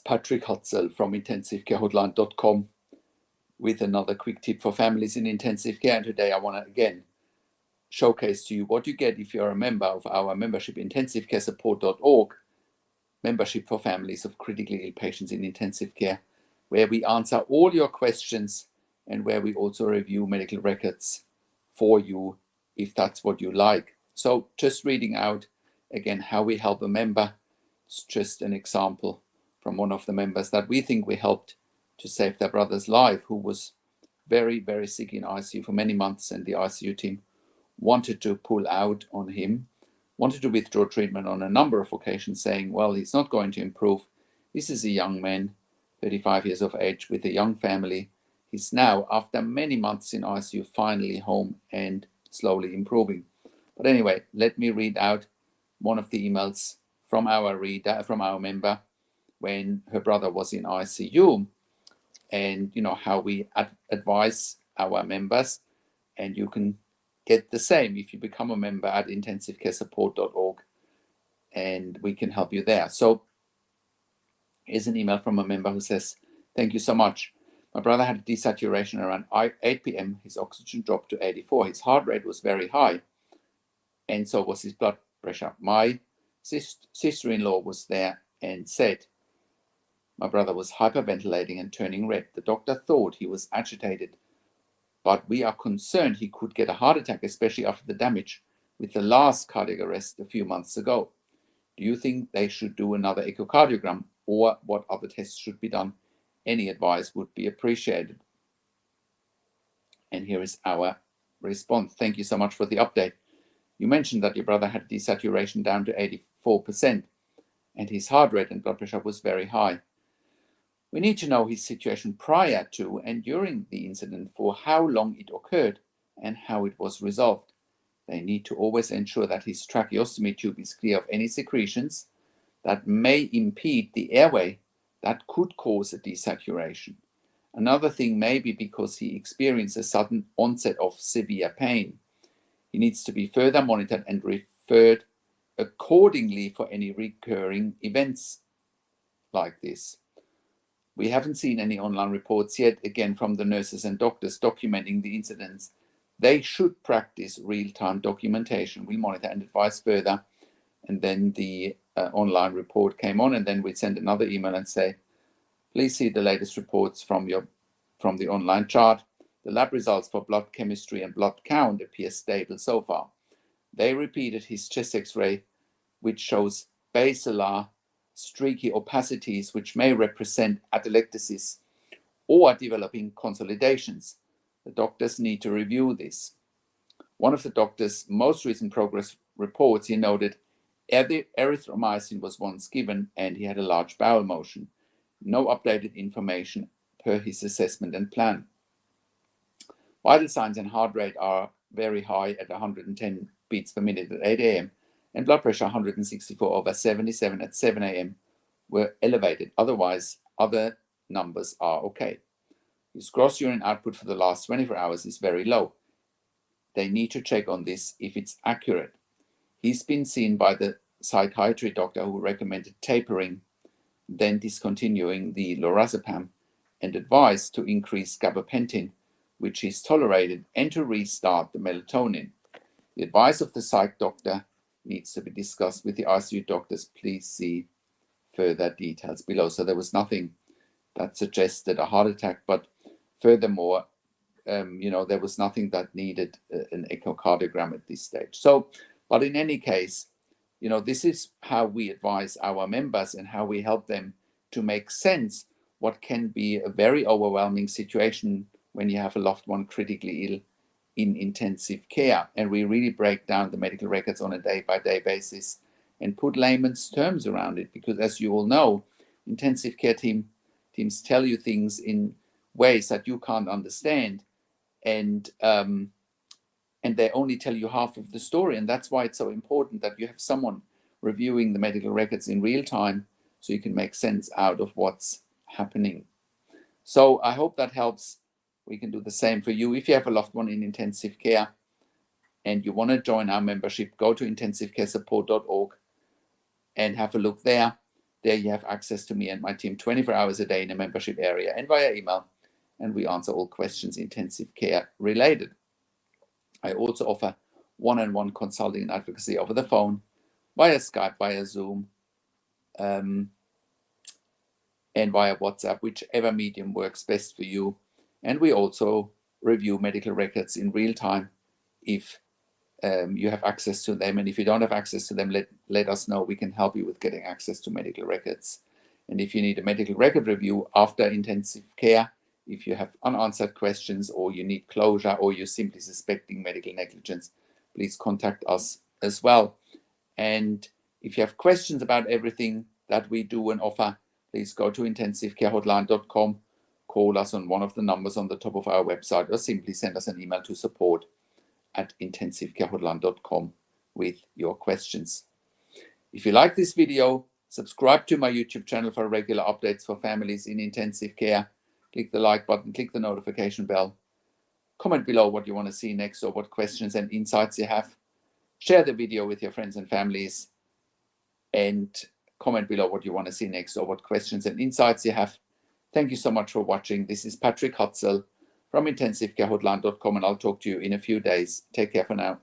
Patrick Hutzel from intensivecarehotline.com with another quick tip for families in intensive care. And today I want to again showcase to you what you get if you're a member of our membership, intensivecaresupport.org, membership for families of critically ill patients in intensive care, where we answer all your questions and where we also review medical records for you if that's what you like. So just reading out again how we help a member. It's just an example from one of the members that we think we helped to save their brother's life, who was very, very sick in ICU for many months, and the ICU team wanted to pull out on him, wanted to withdraw treatment on a number of occasions, saying, well, he's not going to improve. This is a young man, 35 years of age, with a young family. He's now, after many months in ICU, finally home and slowly improving. But anyway, let me read out one of the emails from our member, when her brother was in ICU, and how we advise our members. And you can get the same if you become a member at intensivecaresupport.org, and we can help you there. So here's an email from a member who says, thank you so much. My brother had a desaturation around 8 p.m. His oxygen dropped to 84. His heart rate was very high, and so was his blood pressure. My sister-in-law was there and said my brother was hyperventilating and turning red. The doctor thought he was agitated, but we are concerned he could get a heart attack, especially after the damage with the last cardiac arrest a few months ago. Do you think they should do another echocardiogram, or what other tests should be done? Any advice would be appreciated. And here is our response. Thank you so much for the update. You mentioned that your brother had desaturation down to 84%, and his heart rate and blood pressure was very high. We need to know his situation prior to and during the incident, for how long it occurred and how it was resolved. They need to always ensure that his tracheostomy tube is clear of any secretions that may impede the airway that could cause a desaturation. Another thing may be because he experienced a sudden onset of severe pain. He needs to be further monitored and referred accordingly for any recurring events like this. We haven't seen any online reports yet, again, from the nurses and doctors documenting the incidents. They should practice real-time documentation. We monitor and advise further. And then the online report came on, and then we send another email and say, please see the latest reports from the online chart. The lab results for blood chemistry and blood count appear stable so far. They repeated his chest X-ray, which shows basilar streaky opacities, which may represent atelectasis or developing consolidations. The doctors need to review this. One of the doctor's most recent progress reports, he noted erythromycin was once given and he had a large bowel motion. No updated information per his assessment and plan. Vital signs and heart rate are very high at 110 beats per minute at 8 a.m. and blood pressure 164/77 at 7 a.m. were elevated. Otherwise, other numbers are okay. His gross urine output for the last 24 hours is very low. They need to check on this if it's accurate. He's been seen by the psychiatry doctor who recommended tapering, then discontinuing the lorazepam, and advised to increase gabapentin, which is tolerated, and to restart the melatonin. The advice of the psych doctor needs to be discussed with the ICU doctors. Please see further details below. So there was nothing that suggested a heart attack, but furthermore, there was nothing that needed an echocardiogram at this stage. So, but in any case, this is how we advise our members and how we help them to make sense what can be a very overwhelming situation when you have a loved one critically ill in intensive care. And we really break down the medical records on a day-by-day basis and put layman's terms around it, because as you all know, intensive care teams tell you things in ways that you can't understand, and they only tell you half of the story. And that's why it's so important that you have someone reviewing the medical records in real time so you can make sense out of what's happening. So I hope that helps. We can do the same for you. If you have a loved one in intensive care and you want to join our membership, go to intensivecaresupport.org and have a look there. There you have access to me and my team 24 hours a day in a membership area and via email, and we answer all questions intensive care related. I also offer one-on-one consulting and advocacy over the phone, via Skype, via Zoom, and via WhatsApp, whichever medium works best for you. And we also review medical records in real time if you have access to them. And if you don't have access to them, let us know. We can help you with getting access to medical records. And if you need a medical record review after intensive care, if you have unanswered questions or you need closure or you're simply suspecting medical negligence, please contact us as well. And if you have questions about everything that we do and offer, please go to intensivecarehotline.com, call us on one of the numbers on the top of our website, or simply send us an email to support@intensivecarehotline.com with your questions. If you like this video, subscribe to my YouTube channel for regular updates for families in intensive care. Click the like button, click the notification bell. Comment below what you want to see next or what questions and insights you have. Share the video with your friends and families, and comment below what you want to see next or what questions and insights you have. Thank you so much for watching. This is Patrick Hutzel from intensivecarehotline.com, and I'll talk to you in a few days. Take care for now.